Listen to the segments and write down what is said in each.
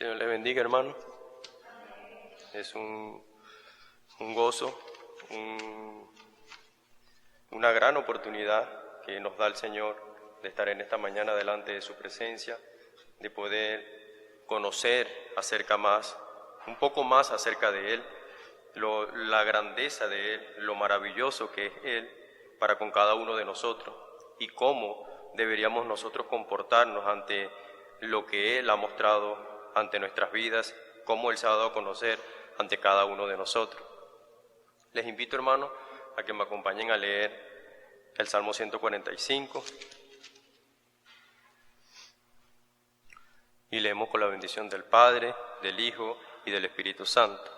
Señor le bendiga, hermano. Es un gozo, una gran oportunidad que nos da el Señor de estar en esta mañana delante de su presencia, de poder conocer un poco más acerca de Él, la grandeza de Él, lo maravilloso que es Él para con cada uno de nosotros y cómo deberíamos nosotros comportarnos ante lo que Él ha mostrado ante nuestras vidas, cómo Él se ha dado a conocer ante cada uno de nosotros. Les invito, hermanos, a que me acompañen a leer el Salmo 145 y leemos con la bendición del Padre, del Hijo y del Espíritu Santo.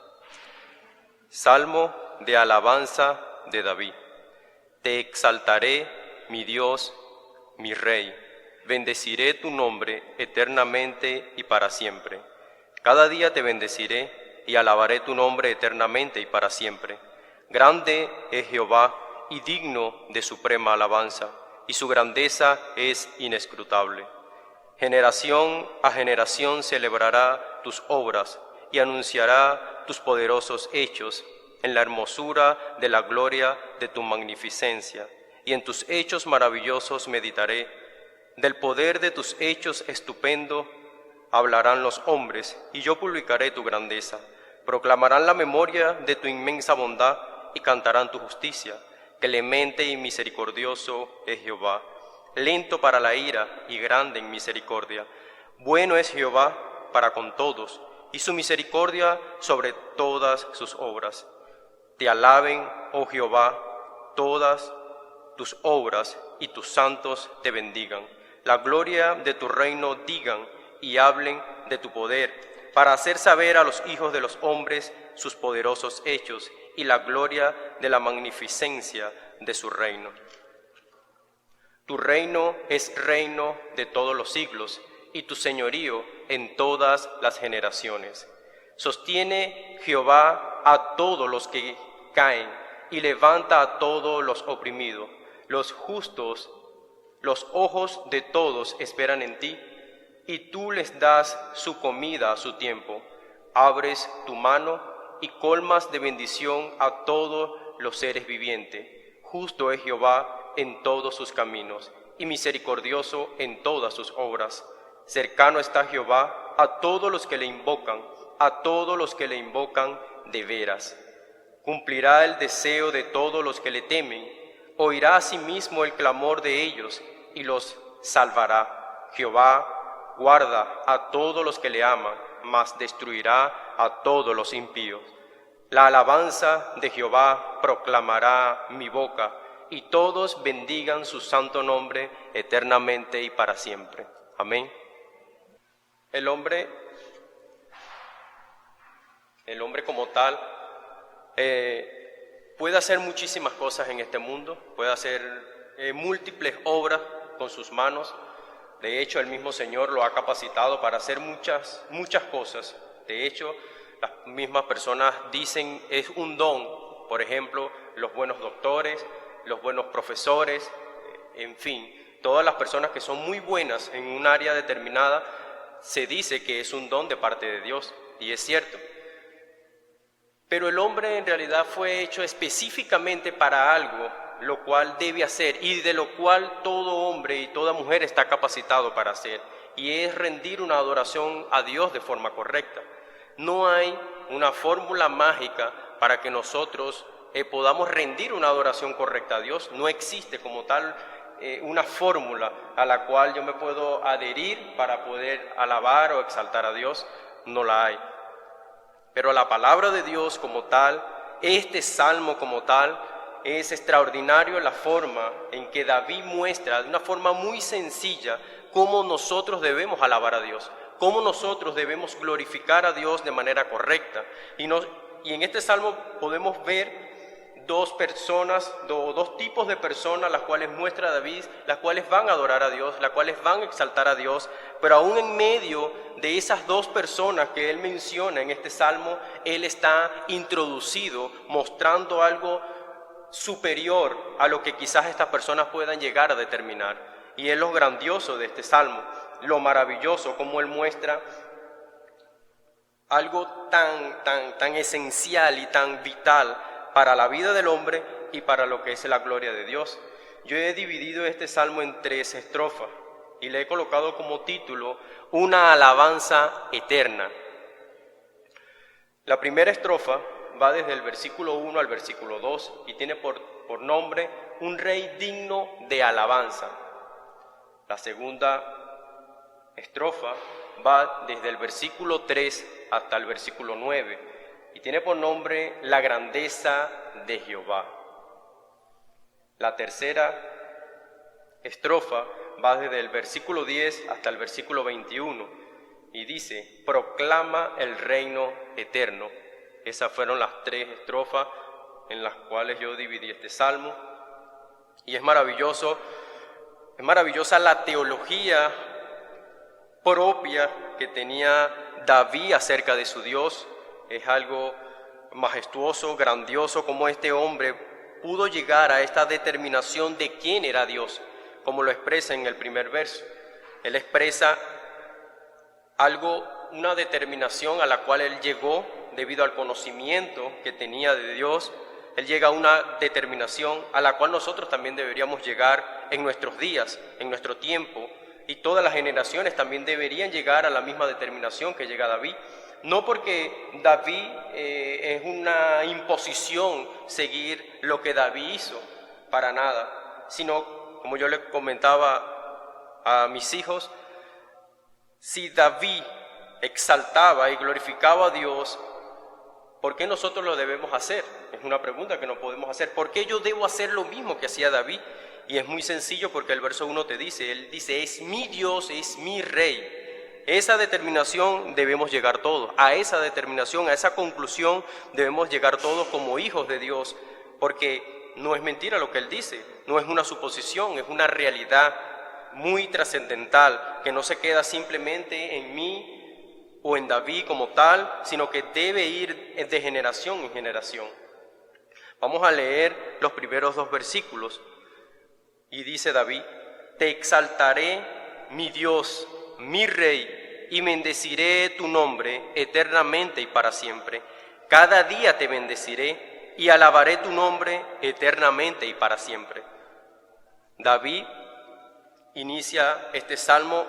Salmo de alabanza de David. Te exaltaré, mi Dios, mi Rey. Bendeciré tu nombre eternamente y para siempre. Cada día te bendeciré y alabaré tu nombre eternamente y para siempre. Grande es Jehová y digno de suprema alabanza, y su grandeza es inescrutable. Generación a generación celebrará tus obras y anunciará tus poderosos hechos en la hermosura de la gloria de tu magnificencia, y en tus hechos maravillosos meditaré. Del poder de tus hechos estupendo hablarán los hombres, y yo publicaré tu grandeza. Proclamarán la memoria de tu inmensa bondad y cantarán tu justicia. Clemente y misericordioso es Jehová, lento para la ira y grande en misericordia. Bueno es Jehová para con todos, y su misericordia sobre todas sus obras. Te alaben, oh Jehová, todas tus obras, y tus santos te bendigan. La gloria de tu reino digan y hablen de tu poder, para hacer saber a los hijos de los hombres sus poderosos hechos y la gloria de la magnificencia de su reino. Tu reino es reino de todos los siglos, y tu señorío en todas las generaciones. Sostiene Jehová a todos los que caen, y levanta a todos los oprimidos. Los justos, los ojos de todos esperan en ti, y tú les das su comida a su tiempo. Abres tu mano y colmas de bendición a todos los seres vivientes. Justo es Jehová en todos sus caminos, y misericordioso en todas sus obras. Cercano está Jehová a todos los que le invocan, a todos los que le invocan de veras. Cumplirá el deseo de todos los que le temen, oirá asimismo el clamor de ellos y los salvará. Jehová guarda a todos los que le aman, mas destruirá a todos los impíos. La alabanza de Jehová proclamará mi boca, y todos bendigan su santo nombre eternamente y para siempre. Amén. El hombre como tal puede hacer muchísimas cosas en este mundo, puede hacer múltiples obras con sus manos. De hecho, el mismo Señor lo ha capacitado para hacer muchas cosas. De hecho, las mismas personas dicen es un don. Por ejemplo, los buenos doctores, los buenos profesores, en fin, todas las personas que son muy buenas en un área determinada, se dice que es un don de parte de Dios, y es cierto. Pero el hombre en realidad fue hecho específicamente para algo, lo cual debe hacer y de lo cual todo hombre y toda mujer está capacitado para hacer, y es rendir una adoración a Dios de forma correcta. No hay una fórmula mágica para que nosotros podamos rendir una adoración correcta a Dios. No existe como tal una fórmula a la cual yo me puedo adherir para poder alabar o exaltar a Dios. No la hay. Pero la palabra de Dios como tal, este salmo como tal, es extraordinario la forma en que David muestra de una forma muy sencilla cómo nosotros debemos alabar a Dios, cómo nosotros debemos glorificar a Dios de manera correcta. Y en este salmo podemos ver dos tipos de personas, las cuales muestra David, las cuales van a adorar a Dios, las cuales van a exaltar a Dios, pero aún en medio de esas dos personas que él menciona en este salmo, él está introducido mostrando algo superior a lo que quizás estas personas puedan llegar a determinar. Y es lo grandioso de este salmo, lo maravilloso, como él muestra algo tan esencial y tan vital para la vida del hombre y para lo que es la gloria de Dios. Yo he dividido este salmo en 3 estrofas y le he colocado como título una alabanza eterna. La primera estrofa va desde el versículo 1 al versículo 2 y tiene por nombre un rey digno de alabanza. La segunda estrofa va desde el versículo 3 hasta el versículo 9 y tiene por nombre la grandeza de Jehová. La tercera estrofa va desde el versículo 10 hasta el versículo 21 y dice: proclama el reino eterno. Esas fueron las 3 estrofas en las cuales yo dividí este salmo, y es maravillosa la teología propia que tenía David acerca de su Dios. Es algo majestuoso, grandioso, como este hombre pudo llegar a esta determinación de quién era Dios, como lo expresa en el primer verso. Él expresa una determinación a la cual él llegó debido al conocimiento que tenía de Dios. Él llega a una determinación a la cual nosotros también deberíamos llegar en nuestros días, en nuestro tiempo, y todas las generaciones también deberían llegar a la misma determinación que llega David. No porque David es una imposición seguir lo que David hizo, para nada, sino, como yo le comentaba a mis hijos, si David exaltaba y glorificaba a Dios, ¿por qué nosotros lo debemos hacer? Es una pregunta que no podemos hacer. ¿Por qué yo debo hacer lo mismo que hacía David? Y es muy sencillo, porque el verso 1 él dice: es mi Dios, es mi Rey. Esa determinación debemos llegar todos, a esa determinación, a esa conclusión debemos llegar todos como hijos de Dios, porque no es mentira lo que Él dice, no es una suposición, es una realidad muy trascendental, que no se queda simplemente en mí o en David como tal, sino que debe ir de generación en generación. Vamos a leer los primeros 2 versículos, y dice David: te exaltaré, mi Dios, mi Rey, y bendeciré tu nombre eternamente y para siempre. Cada día te bendeciré y alabaré tu nombre eternamente y para siempre. David inicia este salmo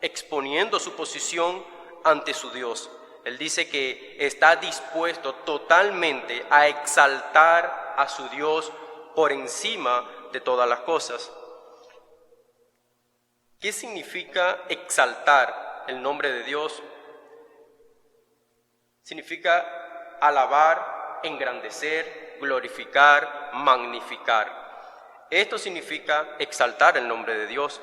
exponiendo su posición ante su Dios. Él dice que está dispuesto totalmente a exaltar a su Dios por encima de todas las cosas. ¿Qué significa exaltar el nombre de Dios? Significa alabar, engrandecer, glorificar, magnificar. Esto significa exaltar el nombre de Dios.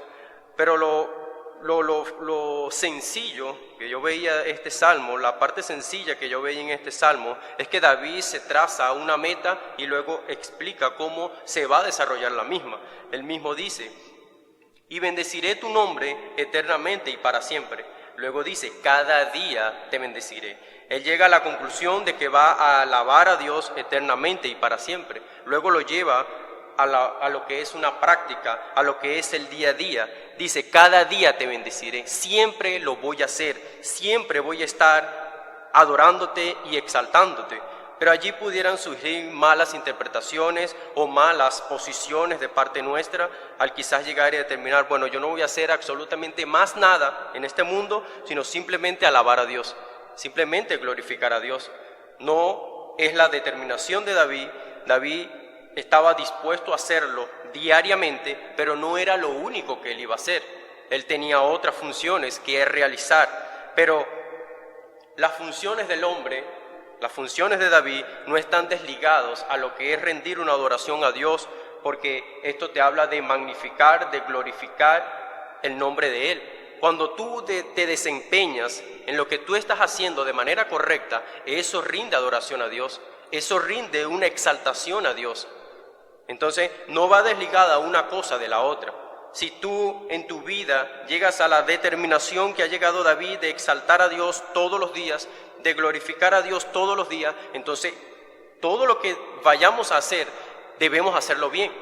Pero lo sencillo que yo veía este salmo, la parte sencilla que yo veía en este salmo, es que David se traza una meta y luego explica cómo se va a desarrollar la misma. Él mismo dice: y bendeciré tu nombre eternamente y para siempre. Luego dice: cada día te bendeciré. Él llega a la conclusión de que va a alabar a Dios eternamente y para siempre. Luego lo lleva a lo que es una práctica, a lo que es el día a día. Dice: cada día te bendeciré, siempre lo voy a hacer, siempre voy a estar adorándote y exaltándote. Pero allí pudieran surgir malas interpretaciones o malas posiciones de parte nuestra, al quizás llegar y determinar: bueno, yo no voy a hacer absolutamente más nada en este mundo, sino simplemente alabar a Dios, simplemente glorificar a Dios. No es la determinación de David. David estaba dispuesto a hacerlo diariamente, pero no era lo único que él iba a hacer. Él tenía otras funciones que realizar, pero las funciones del hombre, las funciones de David, no están desligados a lo que es rendir una adoración a Dios, porque esto te habla de magnificar, de glorificar el nombre de Él. Cuando tú te desempeñas en lo que tú estás haciendo de manera correcta, eso rinde adoración a Dios, eso rinde una exaltación a Dios. Entonces, no va desligada una cosa de la otra. Si tú en tu vida llegas a la determinación que ha llegado David de exaltar a Dios todos los días, de glorificar a Dios todos los días, entonces todo lo que vayamos a hacer debemos hacerlo bien,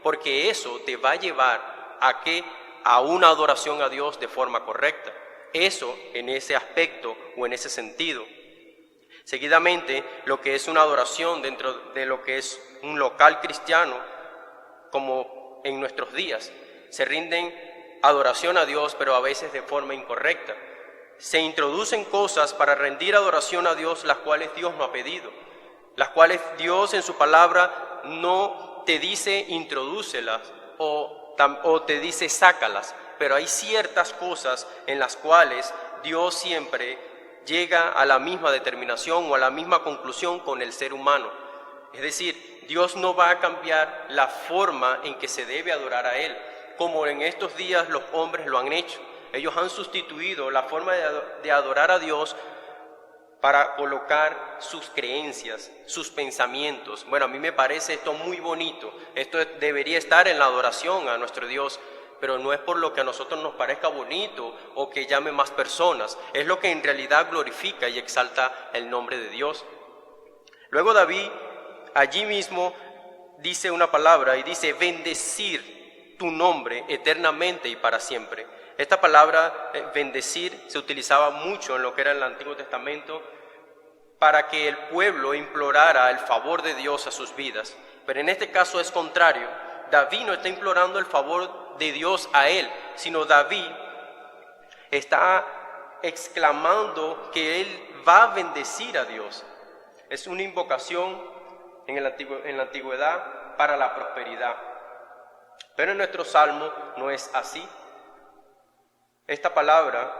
porque eso te va a llevar a una adoración a Dios de forma correcta. Eso en ese aspecto o en ese sentido. Seguidamente, lo que es una adoración dentro de lo que es un local cristiano, como en nuestros días, se rinden adoración a Dios, pero a veces de forma incorrecta. Se introducen cosas para rendir adoración a Dios, las cuales Dios no ha pedido, las cuales Dios en su palabra no te dice introdúcelas o te dice sácalas, pero hay ciertas cosas en las cuales Dios siempre llega a la misma determinación o a la misma conclusión con el ser humano. Es decir, Dios no va a cambiar la forma en que se debe adorar a Él, como en estos días los hombres lo han hecho. Ellos han sustituido la forma de adorar a Dios para colocar sus creencias, sus pensamientos. Bueno, a mí me parece esto muy bonito. Esto debería estar en la adoración a nuestro Dios, pero no es por lo que a nosotros nos parezca bonito o que llame más personas. Es lo que en realidad glorifica y exalta el nombre de Dios. Luego David allí mismo dice una palabra y dice: bendecir tu nombre eternamente y para siempre. Esta palabra bendecir se utilizaba mucho en lo que era el Antiguo Testamento para que el pueblo implorara el favor de Dios a sus vidas. Pero en este caso es contrario. David no está implorando el favor de Dios a él, sino David está exclamando que él va a bendecir a Dios. Es una invocación en la antigüedad para la prosperidad. Pero en nuestro salmo no es así. Esta palabra,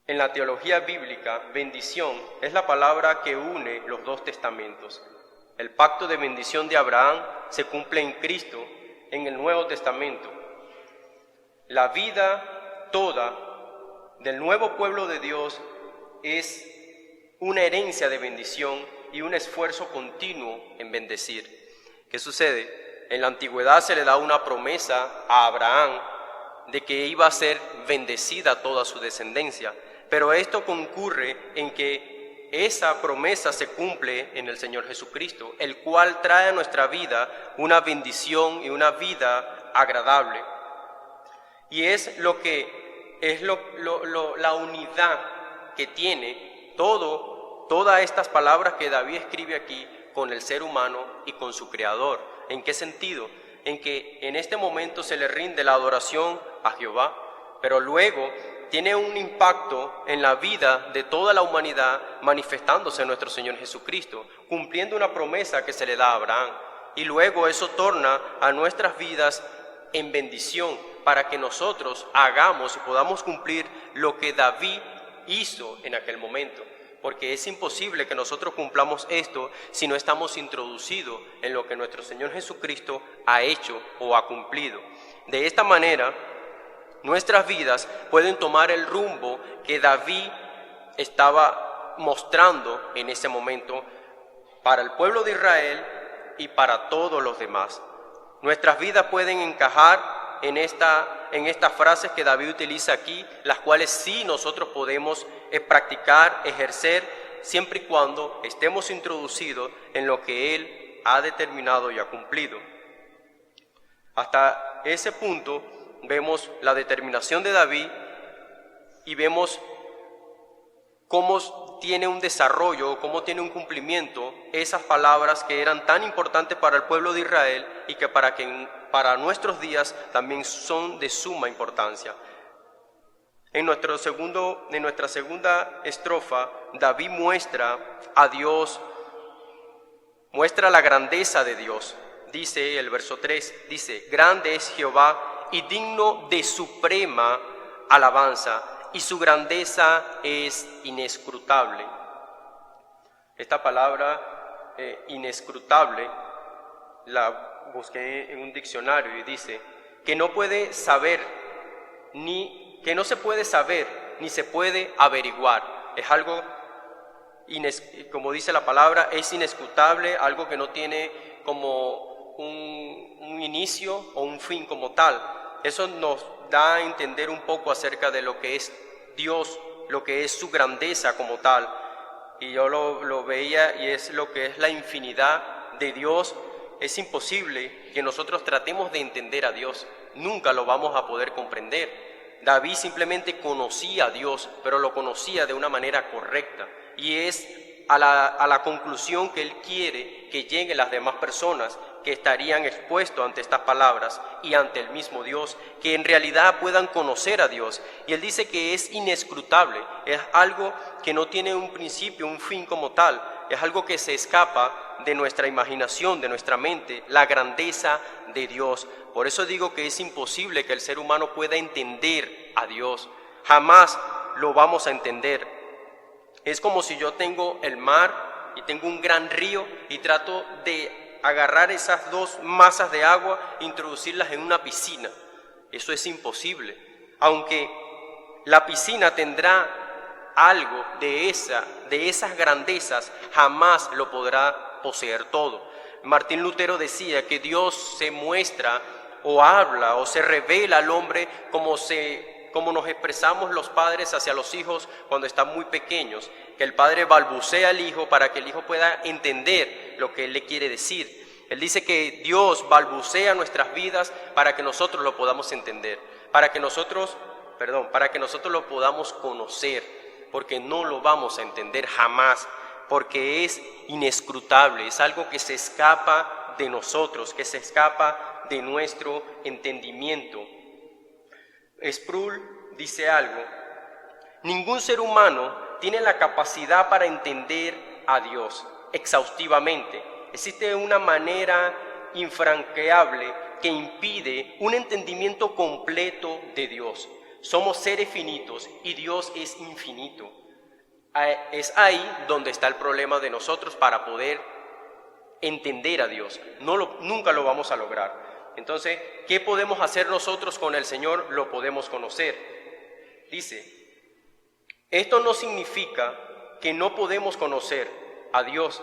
en la teología bíblica, bendición, es la palabra que une los dos testamentos. El pacto de bendición de Abraham se cumple en Cristo en el Nuevo Testamento. La vida toda del nuevo pueblo de Dios es una herencia de bendición y un esfuerzo continuo en bendecir. ¿Qué sucede? En la antigüedad se le da una promesa a Abraham de que iba a ser bendecida toda su descendencia, pero esto concurre en que esa promesa se cumple en el Señor Jesucristo, el cual trae a nuestra vida una bendición y una vida agradable. Y es la unidad que tiene todas estas palabras que David escribe aquí con el ser humano y con su Creador. ¿En qué sentido? En que en este momento se le rinde la adoración a Jehová, pero luego tiene un impacto en la vida de toda la humanidad manifestándose en nuestro Señor Jesucristo, cumpliendo una promesa que se le da a Abraham. Y luego eso torna a nuestras vidas en bendición para que nosotros hagamos y podamos cumplir lo que David hizo en aquel momento. Porque es imposible que nosotros cumplamos esto si no estamos introducidos en lo que nuestro Señor Jesucristo ha hecho o ha cumplido. De esta manera, nuestras vidas pueden tomar el rumbo que David estaba mostrando en ese momento para el pueblo de Israel y para todos los demás. Nuestras vidas pueden encajar en estas frases que David utiliza aquí, las cuales sí nosotros podemos practicar, ejercer, siempre y cuando estemos introducidos en lo que Él ha determinado y ha cumplido. Hasta ese punto vemos la determinación de David y vemos cómo tiene un desarrollo, cómo tiene un cumplimiento esas palabras que eran tan importantes para el pueblo de Israel y que para nuestros días también son de suma importancia. En nuestra segunda estrofa, David muestra a Dios, muestra la grandeza de Dios. Dice el verso 3, dice: grande es Jehová y digno de suprema alabanza, y su grandeza es inescrutable. Esta palabra inescrutable la busqué en un diccionario y dice que no se puede saber ni se puede averiguar. Es algo, como dice la palabra, es inescrutable, algo que no tiene como un inicio o un fin como tal. Eso nos da a entender un poco acerca de lo que es Dios, lo que es su grandeza como tal. Y yo lo veía y es lo que es la infinidad de Dios. Es imposible que nosotros tratemos de entender a Dios. Nunca lo vamos a poder comprender. David simplemente conocía a Dios, pero lo conocía de una manera correcta. Y es a la conclusión que él quiere que lleguen las demás personas que estarían expuestos ante estas palabras y ante el mismo Dios, que en realidad puedan conocer a Dios. Y él dice que es inescrutable, es algo que no tiene un principio, un fin como tal, es algo que se escapa de nuestra imaginación, de nuestra mente, la grandeza de Dios. Por eso digo que es imposible que el ser humano pueda entender a Dios, jamás lo vamos a entender. Es como si yo tengo el mar y tengo un gran río y trato de agarrar esas dos masas de agua e introducirlas en una piscina. Eso es imposible. Aunque la piscina tendrá algo de esas grandezas, jamás lo podrá poseer todo. Martín Lutero decía que Dios se muestra o habla o se revela al hombre como nos expresamos los padres hacia los hijos cuando están muy pequeños, que el padre balbucea al hijo para que el hijo pueda entender lo que él le quiere decir. Él dice que Dios balbucea nuestras vidas para que nosotros lo podamos entender, para que nosotros lo podamos conocer, porque no lo vamos a entender jamás, porque es inescrutable, es algo que se escapa de nosotros, que se escapa de nuestro entendimiento. Sproul dice algo: ningún ser humano tiene la capacidad para entender a Dios exhaustivamente. Existe una manera infranqueable que impide un entendimiento completo de Dios. Somos seres finitos y Dios es infinito. Es ahí donde está el problema de nosotros para poder entender a Dios. Nunca lo vamos a lograr. Entonces, ¿qué podemos hacer nosotros con el Señor? Lo podemos conocer. Dice, esto no significa que no podemos conocer a Dios,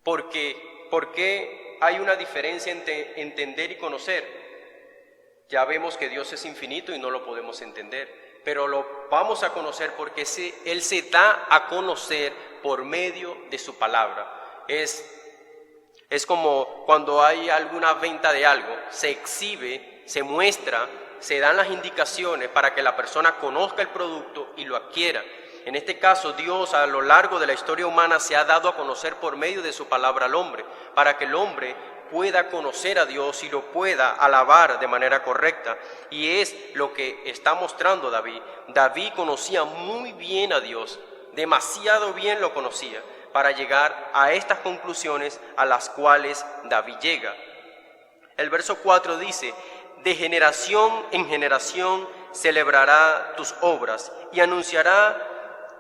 porque hay una diferencia entre entender y conocer. Ya vemos que Dios es infinito y no lo podemos entender, pero lo vamos a conocer porque Él se da a conocer por medio de su palabra. Es como cuando hay alguna venta de algo, se exhibe, se muestra, se dan las indicaciones para que la persona conozca el producto y lo adquiera. En este caso, Dios a lo largo de la historia humana se ha dado a conocer por medio de su palabra al hombre, para que el hombre pueda conocer a Dios y lo pueda alabar de manera correcta. Y es lo que está mostrando David. David conocía muy bien a Dios, demasiado bien lo conocía, para llegar a estas conclusiones a las cuales David llega. El verso 4 dice, de generación en generación celebrará tus obras y anunciará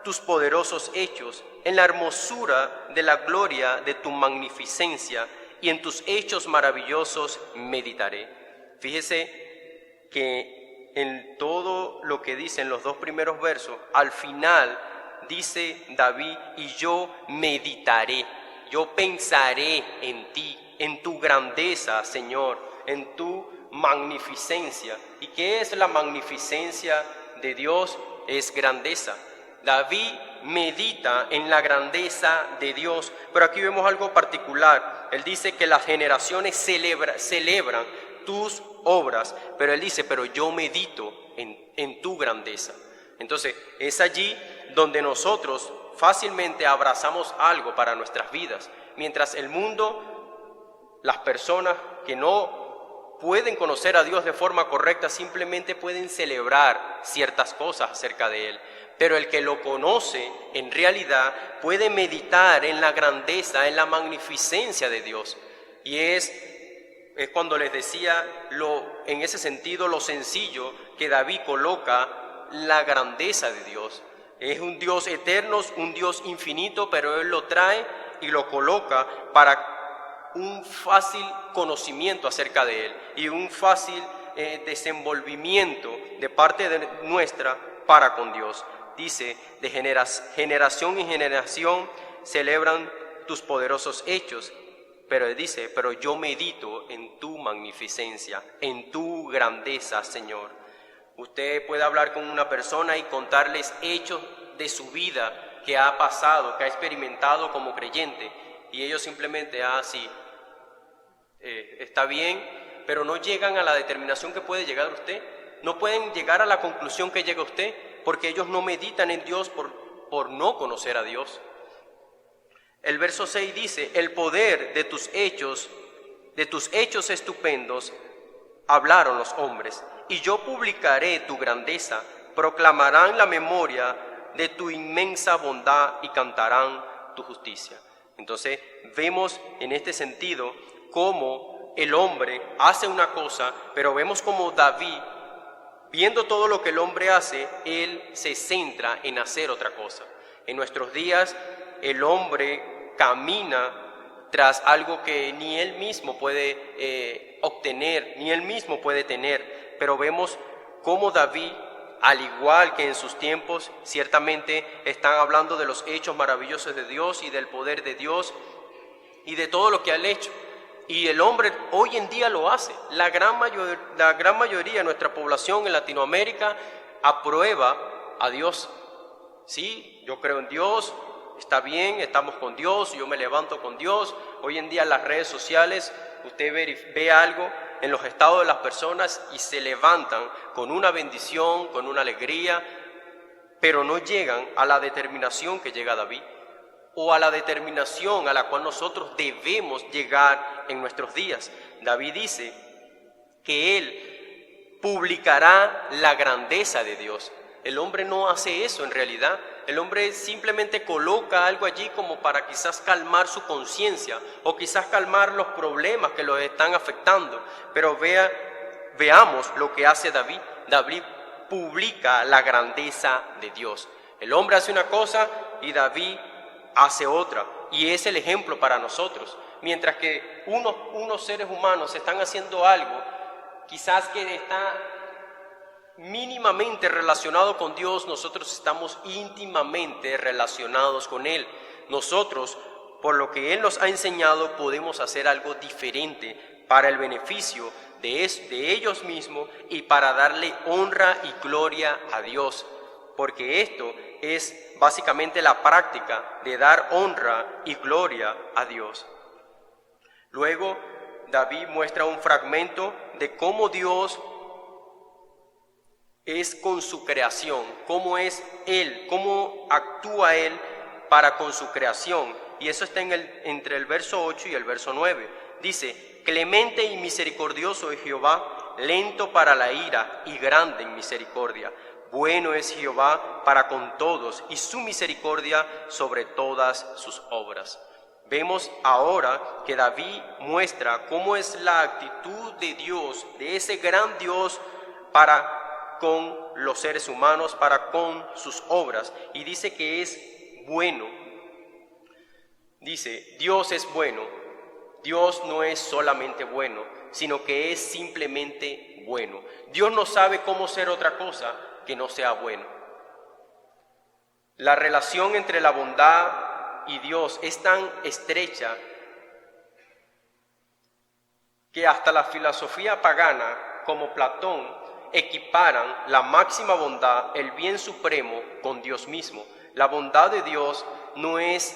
tus poderosos hechos, en la hermosura de la gloria de tu magnificencia y en tus hechos maravillosos meditaré. Fíjese que en todo lo que dicen los dos primeros versos, al final dice David, y yo meditaré, yo pensaré en ti, en tu grandeza, Señor, en tu magnificencia. ¿Y qué es la magnificencia de Dios? Es grandeza. David medita en la grandeza de Dios, pero aquí vemos algo particular. Él dice que las generaciones celebran tus obras, pero él dice, pero yo medito en tu grandeza. Entonces, es allí donde nosotros fácilmente abrazamos algo para nuestras vidas, mientras el mundo, las personas que no pueden conocer a Dios de forma correcta, simplemente pueden celebrar ciertas cosas acerca de Él. Pero el que lo conoce, en realidad, puede meditar en la grandeza, en la magnificencia de Dios. Y es cuando les decía, en ese sentido, lo sencillo que David coloca la grandeza de Dios. Es un Dios eterno, un Dios infinito, pero Él lo trae y lo coloca para un fácil conocimiento acerca de Él y un fácil desenvolvimiento de parte nuestra para con Dios. Dice, de generación en generación celebran tus poderosos hechos, pero Él dice, pero yo medito en tu magnificencia, en tu grandeza, Señor. Usted puede hablar con una persona y contarles hechos de su vida que ha pasado, que ha experimentado como creyente, y ellos simplemente, sí, está bien, pero no llegan a la determinación que puede llegar usted. no pueden llegar a la conclusión que llega usted, porque ellos no meditan en Dios por no conocer a Dios. El verso 6 dice: el poder de tus hechos estupendos hablaron los hombres, y yo publicaré tu grandeza, proclamarán la memoria de tu inmensa bondad y cantarán tu justicia. Entonces vemos en este sentido cómo el hombre hace una cosa, pero vemos como David, viendo todo lo que el hombre hace, él se centra en hacer otra cosa. En nuestros días el hombre camina tras algo que ni él mismo puede obtener, ni él mismo puede tener, pero vemos cómo David, al igual que en sus tiempos, ciertamente están hablando de los hechos maravillosos de Dios y del poder de Dios y de todo lo que ha hecho. Y el hombre hoy en día lo hace. La gran mayoría de nuestra población en Latinoamérica aprueba a Dios. Sí, yo creo en Dios, está bien, estamos con Dios, yo me levanto con Dios. Hoy en día en las redes sociales usted ve algo en los estados de las personas y se levantan con una bendición, con una alegría, pero no llegan a la determinación que llega David, o a la determinación a la cual nosotros debemos llegar en nuestros días. David dice que él publicará la grandeza de Dios. El hombre no hace eso en realidad. El hombre simplemente coloca algo allí como para quizás calmar su conciencia o quizás calmar los problemas que los están afectando. Pero veamos lo que hace David. David publica la grandeza de Dios. El hombre hace una cosa y David hace otra, y es el ejemplo para nosotros. Mientras que unos seres humanos están haciendo algo, quizás que está mínimamente relacionado con Dios, nosotros estamos íntimamente relacionados con Él. Nosotros, por lo que Él nos ha enseñado, podemos hacer algo diferente para el beneficio de ellos mismos y para darle honra y gloria a Dios, porque esto es básicamente la práctica de dar honra y gloria a Dios. Luego, David muestra un fragmento de cómo Dios es con su creación, cómo es Él, cómo actúa Él para con su creación. Y eso está entre el verso 8 y el verso 9. Dice: clemente y misericordioso es Jehová, lento para la ira y grande en misericordia. Bueno es Jehová para con todos, y su misericordia sobre todas sus obras. Vemos ahora que David muestra cómo es la actitud de Dios, de ese gran Dios para con los seres humanos, para con sus obras. Y dice que es bueno. Dice, Dios es bueno. Dios no es solamente bueno, sino que es simplemente bueno. Dios no sabe cómo ser otra cosa que no sea bueno. La relación entre la bondad y Dios es tan estrecha que hasta la filosofía pagana como Platón equiparan la máxima bondad, el bien supremo, con Dios mismo. La bondad de Dios no es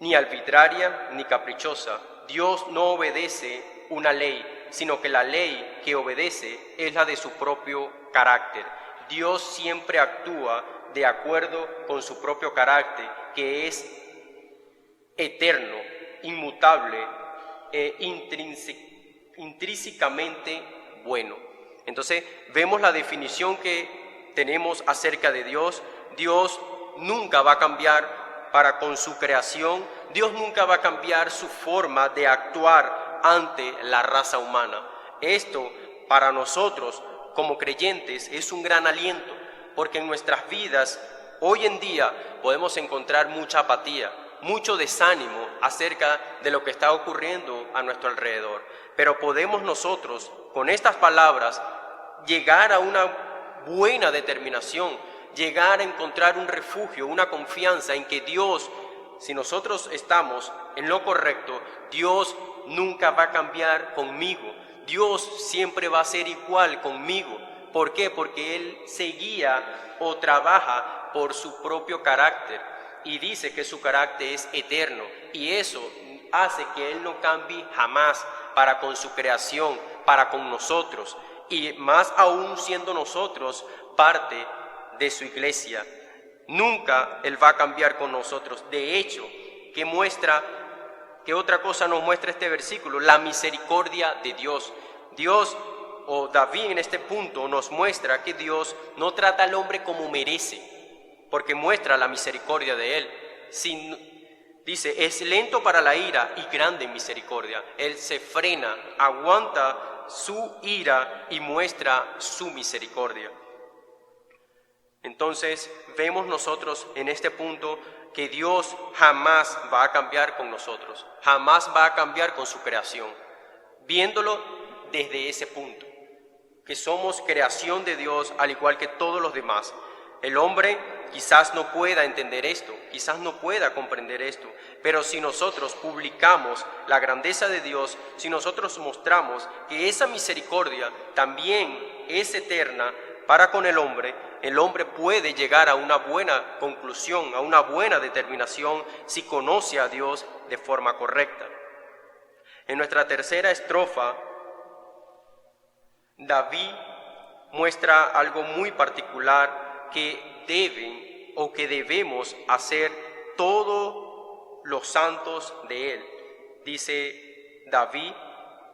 ni arbitraria ni caprichosa. Dios no obedece una ley, sino que la ley que obedece es la de su propio carácter. Dios siempre actúa de acuerdo con su propio carácter, que es eterno, inmutable e intrínsecamente bueno. Entonces vemos la definición que tenemos acerca de Dios. Dios nunca va a cambiar para con su creación. Dios nunca va a cambiar su forma de actuar ante la raza humana. Esto para nosotros como creyentes es un gran aliento, porque en nuestras vidas hoy en día podemos encontrar mucha apatía, mucho desánimo acerca de lo que está ocurriendo a nuestro alrededor. Pero podemos nosotros, con estas palabras, llegar a una buena determinación, llegar a encontrar un refugio, una confianza en que Dios, si nosotros estamos en lo correcto, Dios nunca va a cambiar conmigo. Dios siempre va a ser igual conmigo. ¿Por qué? Porque Él se guía o trabaja por su propio carácter y dice que su carácter es eterno, y eso hace que Él no cambie jamás para con su creación, para con nosotros. y más aún siendo nosotros parte de su iglesia. Nunca Él va a cambiar con nosotros. De hecho, ¿qué otra cosa nos muestra este versículo? La misericordia de Dios. David en este punto nos muestra que Dios no trata al hombre como merece, porque muestra la misericordia de Él. Dice, es lento para la ira y grande en misericordia. Él se frena, aguanta su ira y muestra su misericordia. Entonces vemos nosotros en este punto que Dios jamás va a cambiar con nosotros, jamás va a cambiar con su creación, viéndolo desde ese punto, que somos creación de Dios al igual que todos los demás. El hombre quizás no pueda entender esto, quizás no pueda comprender esto, pero si nosotros publicamos la grandeza de Dios, si nosotros mostramos que esa misericordia también es eterna para con el hombre puede llegar a una buena conclusión, a una buena determinación si conoce a Dios de forma correcta. En nuestra tercera estrofa, David muestra algo muy particular que debemos hacer todos los santos de Él. Dice David,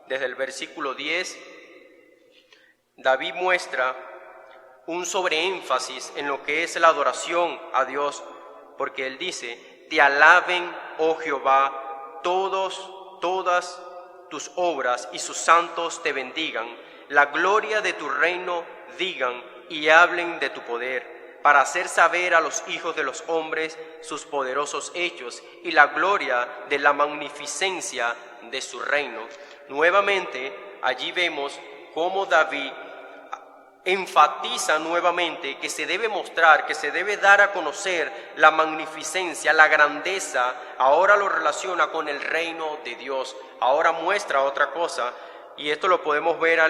desde el versículo 10, David muestra un sobreénfasis en lo que es la adoración a Dios, porque él dice, te alaben, oh Jehová, todas tus obras y sus santos te bendigan, la gloria de tu reino digan y hablen de tu poder, para hacer saber a los hijos de los hombres sus poderosos hechos y la gloria de la magnificencia de su reino. Nuevamente, allí vemos cómo David enfatiza nuevamente que se debe mostrar, que se debe dar a conocer la magnificencia, la grandeza. Ahora lo relaciona con el reino de Dios, ahora muestra otra cosa, y esto lo podemos ver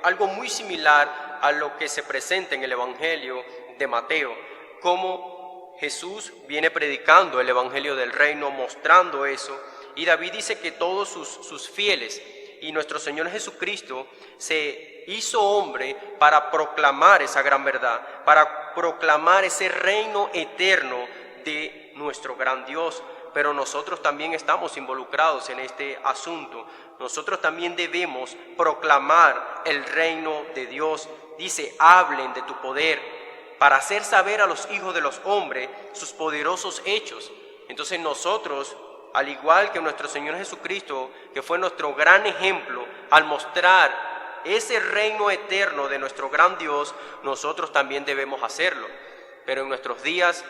algo muy similar a lo que se presenta en el Evangelio de Mateo, como Jesús viene predicando el Evangelio del reino, mostrando eso, y David dice que todos sus fieles y nuestro Señor Jesucristo se hizo hombre para proclamar esa gran verdad, para proclamar ese reino eterno de nuestro gran Dios. Pero nosotros también estamos involucrados en este asunto. Nosotros también debemos proclamar el reino de Dios. Dice, hablen de tu poder, para hacer saber a los hijos de los hombres sus poderosos hechos. Entonces nosotros, al igual que nuestro Señor Jesucristo, que fue nuestro gran ejemplo, al mostrar ese reino eterno de nuestro gran Dios, nosotros también debemos hacerlo. Pero en nuestros días,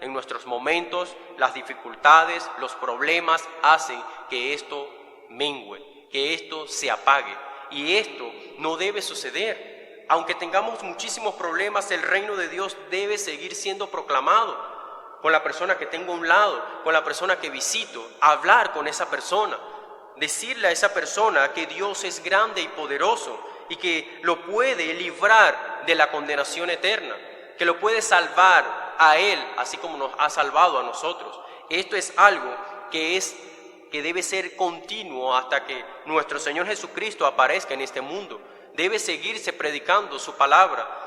en nuestros momentos, las dificultades, los problemas hacen que esto mengüe, que esto se apague. Y esto no debe suceder. Aunque tengamos muchísimos problemas, el reino de Dios debe seguir siendo proclamado. Con la persona que tengo a un lado, con la persona que visito, hablar con esa persona, decirle a esa persona que Dios es grande y poderoso y que lo puede librar de la condenación eterna, que lo puede salvar a Él, así como nos ha salvado a nosotros. Esto es algo que debe ser continuo hasta que nuestro Señor Jesucristo aparezca en este mundo. Debe seguirse predicando su palabra.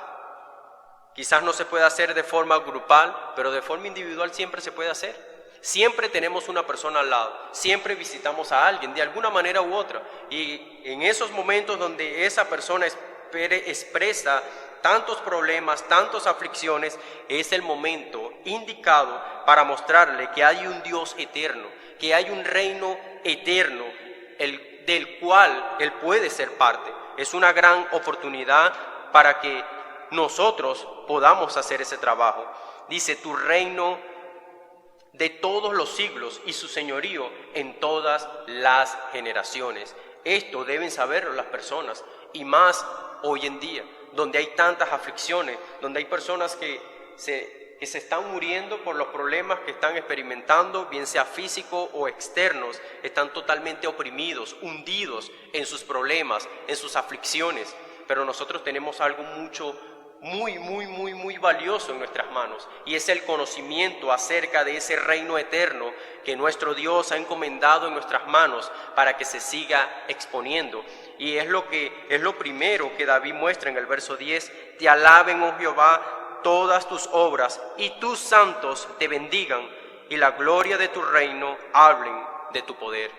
Quizás no se pueda hacer de forma grupal, pero de forma individual siempre se puede hacer. Siempre tenemos una persona al lado, siempre visitamos a alguien de alguna manera u otra. Y en esos momentos donde esa persona expresa tantos problemas, tantas aflicciones, es el momento indicado para mostrarle que hay un Dios eterno, que hay un reino eterno, del cual Él puede ser parte. Es una gran oportunidad para que nosotros podamos hacer ese trabajo. Dice, tu reino de todos los siglos y su señorío en todas las generaciones. Esto deben saberlo las personas, y más hoy en día, donde hay tantas aflicciones, donde hay personas que se están muriendo por los problemas que están experimentando, bien sea físicos o externos, están totalmente oprimidos, hundidos en sus problemas, en sus aflicciones. Pero nosotros tenemos algo muy valioso en nuestras manos, y es el conocimiento acerca de ese reino eterno que nuestro Dios ha encomendado en nuestras manos para que se siga exponiendo. Y es lo primero que David muestra en el verso 10. Te alaben, oh Jehová, todas tus obras, y tus santos te bendigan, y la gloria de tu reino hablen de tu poder.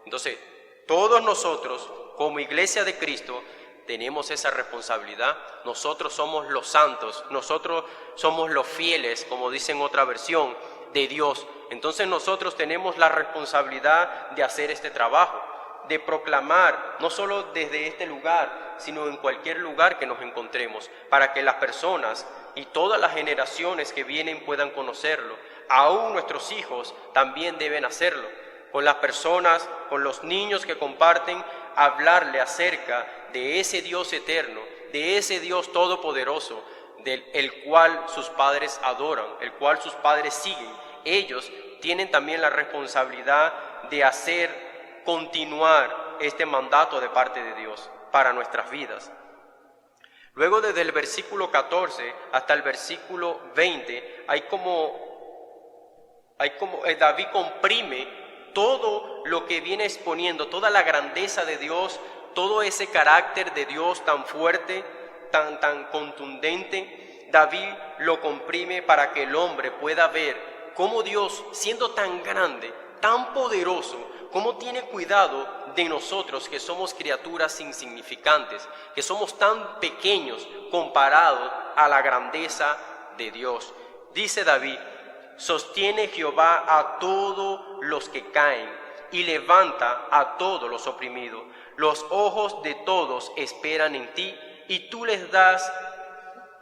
Entonces, todos nosotros, como iglesia de Cristo, tenemos esa responsabilidad. Nosotros somos los santos, nosotros somos los fieles, como dice en otra versión, de Dios. Entonces nosotros tenemos la responsabilidad de hacer este trabajo, de proclamar, no solo desde este lugar, sino en cualquier lugar que nos encontremos, para que las personas y todas las generaciones que vienen puedan conocerlo. Aún nuestros hijos también deben hacerlo. Con las personas, con los niños que comparten, hablarle acerca de ese Dios eterno, de ese Dios todopoderoso, el cual sus padres adoran, el cual sus padres siguen. Ellos tienen también la responsabilidad de hacer continuar este mandato de parte de Dios para nuestras vidas. Luego, desde el versículo 14 hasta el versículo 20, David comprime todo lo que viene exponiendo, toda la grandeza de Dios, todo ese carácter de Dios tan fuerte, tan contundente. David lo comprime para que el hombre pueda ver cómo Dios, siendo tan grande, tan poderoso, cómo tiene cuidado de nosotros que somos criaturas insignificantes, que somos tan pequeños comparados a la grandeza de Dios. Dice David: sostiene Jehová a todos los que caen y levanta a todos los oprimidos. Los ojos de todos esperan en ti, y tú les das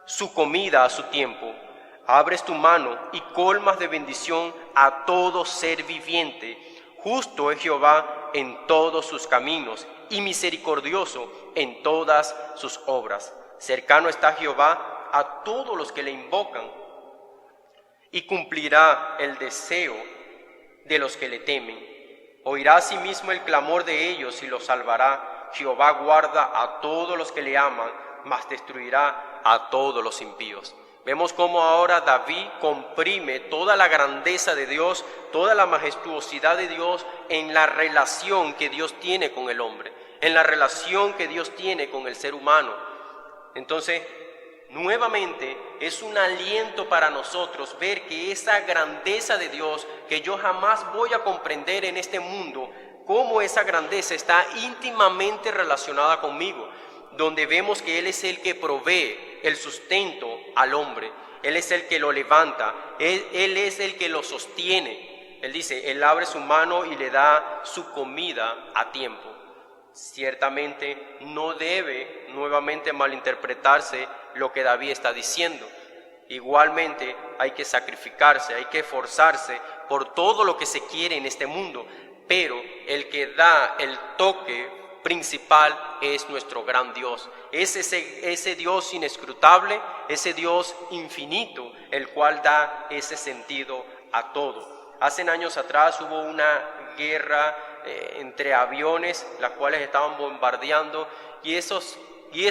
su comida a su tiempo. Abres tu mano y colmas de bendición a todo ser viviente. Justo es Jehová en todos sus caminos y misericordioso en todas sus obras. Cercano está Jehová a todos los que le invocan, y cumplirá el deseo de los que le temen. Oirá asimismo el clamor de ellos y los salvará. Jehová guarda a todos los que le aman, mas destruirá a todos los impíos. Vemos cómo ahora David comprime toda la grandeza de Dios, toda la majestuosidad de Dios en la relación que Dios tiene con el hombre, en la relación que Dios tiene con el ser humano. Entonces, nuevamente es un aliento para nosotros ver que esa grandeza de Dios, que yo jamás voy a comprender en este mundo, cómo esa grandeza está íntimamente relacionada conmigo, donde vemos que Él es el que provee el sustento al hombre, Él es el que lo levanta, Él es el que lo sostiene. Él dice: Él abre su mano y le da su comida a tiempo. Ciertamente no debe nuevamente malinterpretarse lo que David está diciendo. Igualmente hay que sacrificarse, hay que esforzarse por todo lo que se quiere en este mundo, pero el que da el toque principal es nuestro gran Dios. Es ese Dios inescrutable, ese Dios infinito, el cual da ese sentido a todo. Hace años atrás hubo una guerra entre aviones, las cuales estaban bombardeando, y esos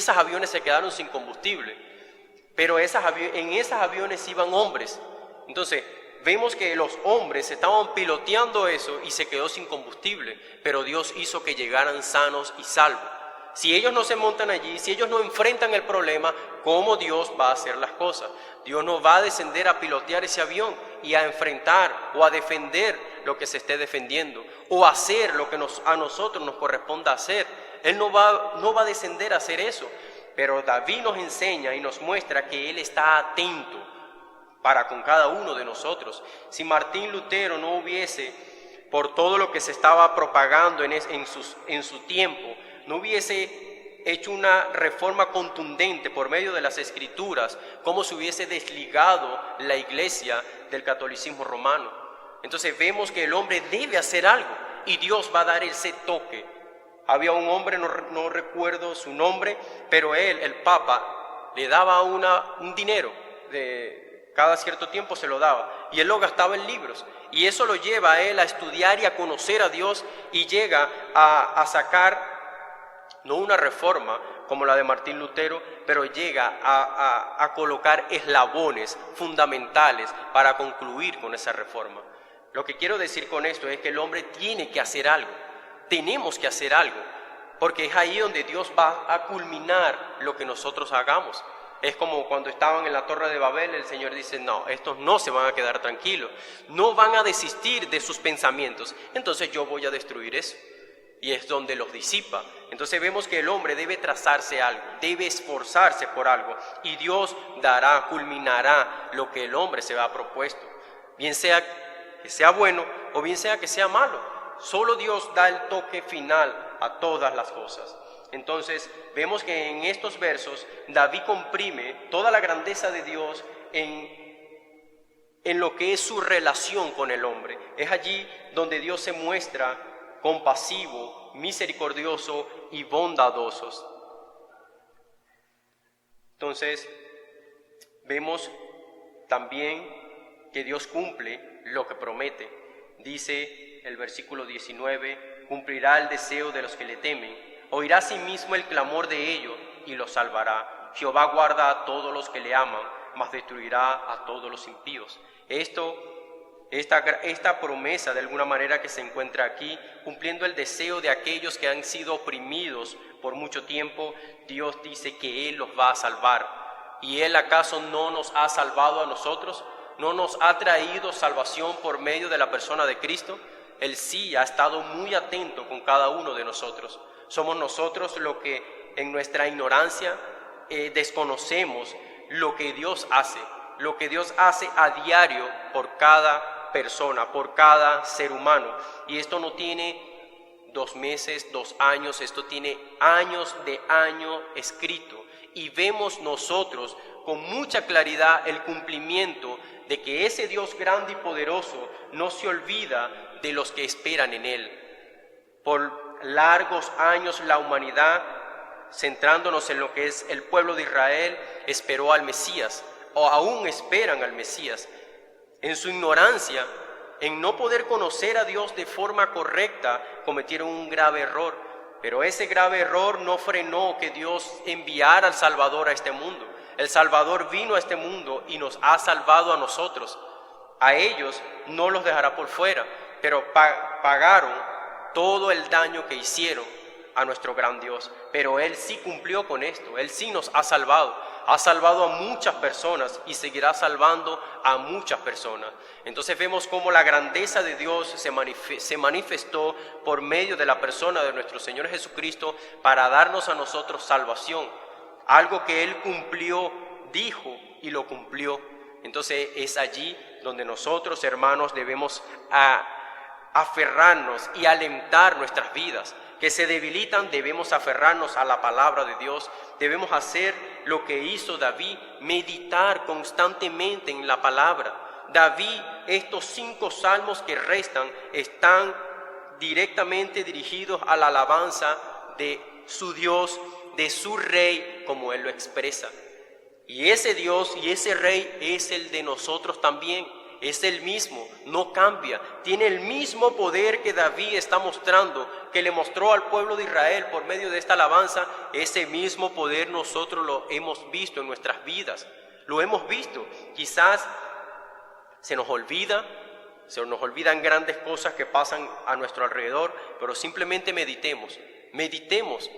aviones se quedaron sin combustible, pero en esos aviones iban hombres. Entonces vemos que los hombres estaban piloteando eso y se quedó sin combustible, pero Dios hizo que llegaran sanos y salvos. Si ellos no se montan allí, si ellos no enfrentan el problema, ¿cómo Dios va a hacer las cosas? Dios no va a descender a pilotear ese avión y a enfrentar o a defender lo que se esté defendiendo, o hacer lo que a nosotros nos corresponda hacer. Él no va a descender a hacer eso, pero David nos enseña y nos muestra que Él está atento para con cada uno de nosotros. Si Martín Lutero no hubiese, por todo lo que se estaba propagando en su tiempo, no hubiese hecho una reforma contundente por medio de las Escrituras, cómo se hubiese desligado la iglesia del catolicismo romano. Entonces vemos que el hombre debe hacer algo y Dios va a dar ese toque. Había un hombre, no recuerdo su nombre, pero el Papa, le daba un dinero, cada cierto tiempo se lo daba, y él lo gastaba en libros, y eso lo lleva a él a estudiar y a conocer a Dios, y llega a sacar, no una reforma como la de Martín Lutero, pero llega a colocar eslabones fundamentales para concluir con esa reforma. Lo que quiero decir con esto es que el hombre tiene que hacer algo, tenemos que hacer algo. porque es ahí donde Dios va a culminar lo que nosotros hagamos. Es como cuando estaban en la Torre de Babel, el Señor dice, no, estos no se van a quedar tranquilos, no van a desistir de sus pensamientos, entonces yo voy a destruir eso. Y es donde los disipa. Entonces vemos que el hombre debe trazarse algo, debe esforzarse por algo, y Dios dará, culminará lo que el hombre se ha propuesto, bien sea que sea bueno o bien sea que sea malo. Solo Dios da el toque final a todas las cosas. Entonces vemos que en estos versos David comprime toda la grandeza de Dios en lo que es su relación con el hombre. Es allí donde Dios se muestra compasivo, misericordioso y bondadoso. Entonces vemos también que Dios cumple lo que promete. Dice el versículo 19, cumplirá el deseo de los que le temen, oirá a sí mismo el clamor de ellos y los salvará. Jehová guarda a todos los que le aman, mas destruirá a todos los impíos. Esta promesa de alguna manera que se encuentra aquí, cumpliendo el deseo de aquellos que han sido oprimidos por mucho tiempo, Dios dice que Él los va a salvar. ¿Y Él acaso no nos ha salvado a nosotros? ¿No nos ha traído salvación por medio de la persona de Cristo? Él sí ha estado muy atento con cada uno de nosotros. Somos nosotros los que en nuestra ignorancia desconocemos lo que Dios hace a diario por cada persona, por cada ser humano. Y esto no tiene 2 meses, 2 años, esto tiene años de año escrito. Y vemos nosotros con mucha claridad el cumplimiento de que ese Dios grande y poderoso no se olvida de los que esperan en Él. Por largos años la humanidad, centrándonos en lo que es el pueblo de Israel, esperó al Mesías, o aún esperan al Mesías. En su ignorancia, en no poder conocer a Dios de forma correcta, cometieron un grave error. Pero ese grave error no frenó que Dios enviara al Salvador a este mundo. El Salvador vino a este mundo y nos ha salvado a nosotros. A ellos no los dejará por fuera, pero pagaron todo el daño que hicieron a nuestro gran Dios. Pero Él sí cumplió con esto, Él sí nos ha salvado. Ha salvado a muchas personas y seguirá salvando a muchas personas. Entonces vemos cómo la grandeza de Dios se manifestó por medio de la persona de nuestro Señor Jesucristo para darnos a nosotros salvación. Algo que Él cumplió, dijo y lo cumplió. Entonces es allí donde nosotros, hermanos, debemos aferrarnos y alentar nuestras vidas. Que se debilitan, debemos aferrarnos a la palabra de Dios. Debemos hacer lo que hizo David, meditar constantemente en la palabra. David, estos 5 salmos que restan están directamente dirigidos a la alabanza de su Dios, de su Rey, como Él lo expresa. Y ese Dios y ese Rey es el de nosotros también. Es el mismo, no cambia, tiene el mismo poder que David está mostrando, que le mostró al pueblo de Israel por medio de esta alabanza. Ese mismo poder nosotros lo hemos visto en nuestras vidas, lo hemos visto. Quizás se nos olvidan grandes cosas que pasan a nuestro alrededor, pero simplemente meditemos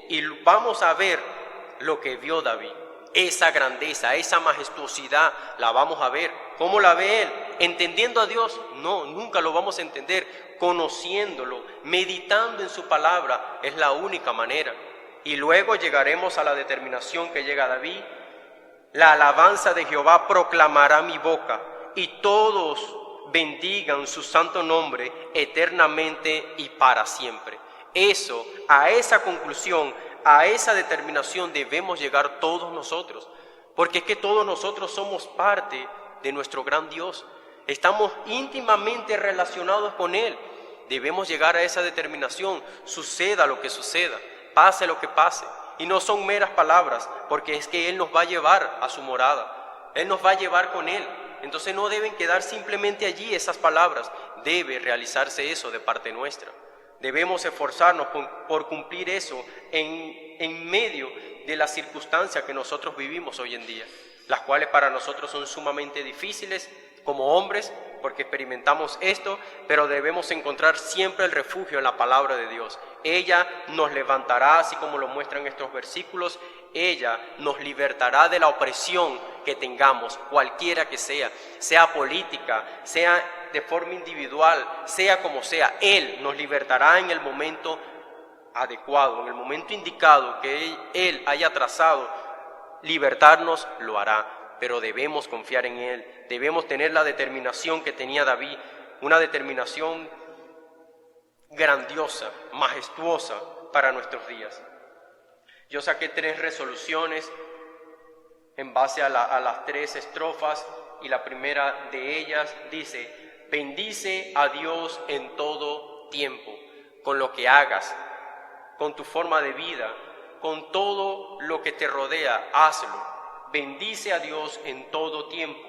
y vamos a ver lo que vio David. Esa grandeza, esa majestuosidad la vamos a ver. ¿Cómo la ve Él? ¿Entendiendo a Dios? No, nunca lo vamos a entender. Conociéndolo, meditando en su palabra, es la única manera. Y luego llegaremos a la determinación que llega David. La alabanza de Jehová proclamará mi boca, y todos bendigan su santo nombre eternamente y para siempre. A esa conclusión, a esa determinación debemos llegar todos nosotros, porque es que todos nosotros somos parte de nuestro gran Dios, estamos íntimamente relacionados con Él. Debemos llegar a esa determinación, suceda lo que suceda, pase lo que pase, y no son meras palabras, porque es que Él nos va a llevar a su morada, Él nos va a llevar con Él. Entonces no deben quedar simplemente allí esas palabras, debe realizarse eso de parte nuestra. Debemos esforzarnos por cumplir eso en medio de las circunstancias que nosotros vivimos hoy en día, las cuales para nosotros son sumamente difíciles como hombres porque experimentamos esto, pero debemos encontrar siempre el refugio en la palabra de Dios. Ella nos levantará, así como lo muestran estos versículos. Ella nos libertará de la opresión que tengamos, cualquiera que sea política, sea de forma individual, sea como sea. Él nos libertará en el momento adecuado, en el momento indicado que Él haya trazado. Libertarnos lo hará, pero debemos confiar en Él, debemos tener la determinación que tenía David, una determinación grandiosa, majestuosa para nuestros días. Yo saqué 3 resoluciones en base a las 3 estrofas, y la primera de ellas dice: bendice a Dios en todo tiempo, con lo que hagas, con tu forma de vida, con todo lo que te rodea, hazlo. Bendice a Dios en todo tiempo.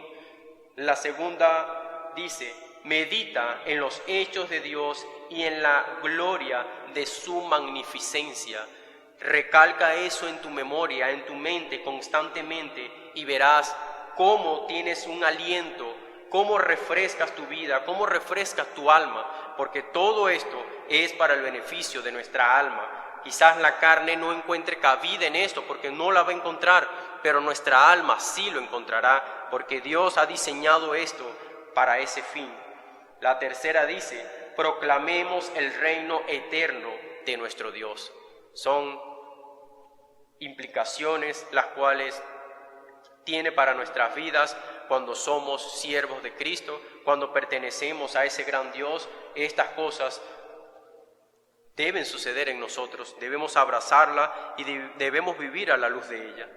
La segunda dice: medita en los hechos de Dios y en la gloria de su magnificencia. Recalca eso en tu memoria, en tu mente constantemente, y verás cómo tienes un aliento, cómo refrescas tu vida, cómo refrescas tu alma, porque todo esto es para el beneficio de nuestra alma. Quizás la carne no encuentre cabida en esto porque no la va a encontrar, pero nuestra alma sí lo encontrará, porque Dios ha diseñado esto para ese fin. La tercera dice: proclamemos el reino eterno de nuestro Dios. Son implicaciones las cuales tiene para nuestras vidas cuando somos siervos de Cristo, cuando pertenecemos a ese gran Dios. Estas cosas deben suceder en nosotros, debemos abrazarla y debemos vivir a la luz de ella.